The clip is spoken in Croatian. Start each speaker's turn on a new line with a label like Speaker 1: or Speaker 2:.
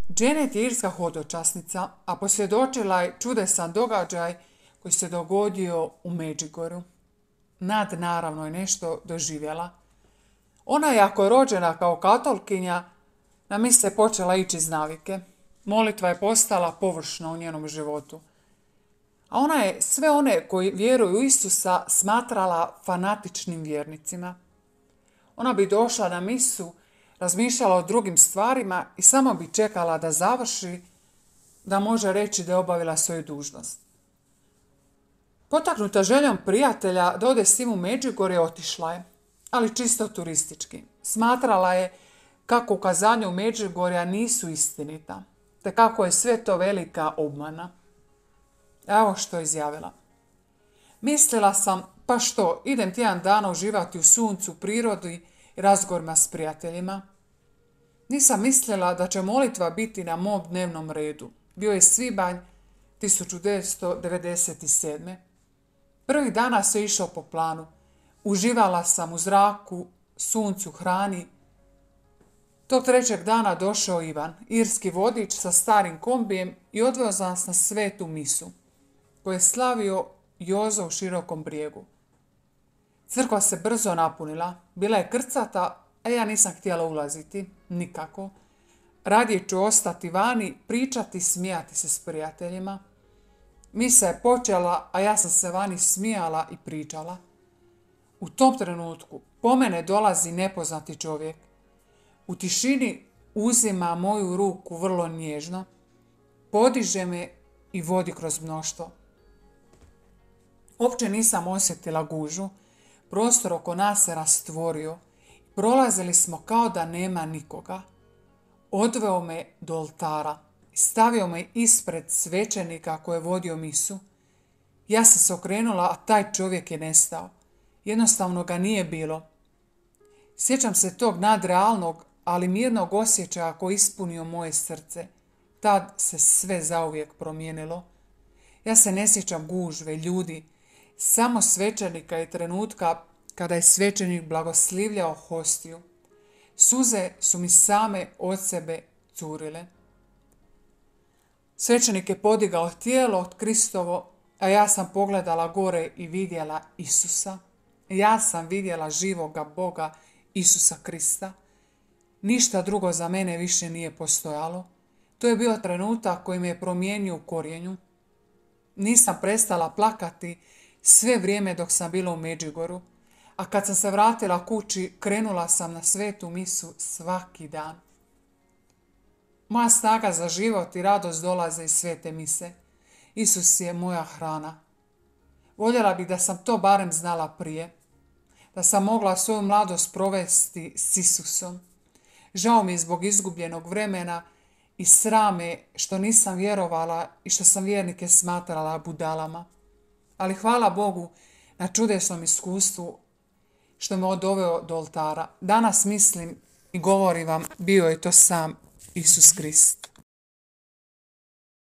Speaker 1: Janet je irska hodočasnica, a posvjedočila je čudesan događaj koji se dogodio u Međugorju. Nadnaravno je nešto doživjela. Ona je, ako je rođena kao katolkinja, na mise je počela ići iz navike. Molitva je postala površna u njenom životu. A ona je sve one koji vjeruju u Isusa smatrala fanatičnim vjernicima. Ona bi došla na misu, razmišljala o drugim stvarima i samo bi čekala da završi, da može reći da je obavila svoju dužnost. Potaknuta željom prijatelja da ode s tim u Međugorje, otišla je, ali čisto turistički. Smatrala je kako ukazanja u Međugorja nisu istinita, te kako je sve to velika obmana. Evo što je izjavila. Mislila sam, pa što, idem tjedan dana uživati u suncu, prirodi i razgovorima s prijateljima. Nisam mislila da će molitva biti na mom dnevnom redu. Bio je svibanj 1997. Prvih dana se išao po planu. Uživala sam u zraku, suncu, hrani. Tog trećeg dana došao Ivan, irski vodič sa starim kombijem i odveo nas na svetu misu, koju je slavio Jozo u Širokom Brijegu. Crkva se brzo napunila, bila je krcata, a ja nisam htjela ulaziti, nikako. Radije ću ostati vani, pričati, smijati se s prijateljima. Misa je počela, a ja sam se vani smijala i pričala. U tom trenutku po mene dolazi nepoznati čovjek. U tišini uzima moju ruku vrlo nježno, podiže me i vodi kroz mnoštvo. Uopće nisam osjetila gužu, prostor oko nas se rastvorio. Prolazili smo kao da nema nikoga. Odveo me do oltara i stavio me ispred svećenika koji je vodio misu. Ja sam se okrenula, a taj čovjek je nestao. Jednostavno ga nije bilo. Sjećam se tog nadrealnog, ali mirnog osjećaja koji ispunio moje srce. Tad se sve zauvijek promijenilo. Ja se ne sjećam gužve, ljudi, samo svećenika i trenutka kada je svećenik blagoslivljao hostiju. Suze su mi same od sebe curile. Svećenik je podigao tijelo od Kristovo, a ja sam pogledala gore i vidjela Isusa. Ja sam vidjela živoga Boga, Isusa Krista. Ništa drugo za mene više nije postojalo. To je bio trenutak koji me je promijenio u korijenju. Nisam prestala plakati sve vrijeme dok sam bila u Međugorju, a kad sam se vratila kući, krenula sam na svetu misu svaki dan. Moja snaga za život i radost dolaze iz svete mise. Isus je moja hrana. Voljela bih da sam to barem znala prije, da sam mogla svoju mladost provesti s Isusom. Žao mi je zbog izgubljenog vremena i srame što nisam vjerovala i što sam vjernike smatrala budalama. Ali hvala Bogu na čudesnom iskustvu što me doveo do oltara. Danas mislim i govorim vam, bio je to sam Isus Krist.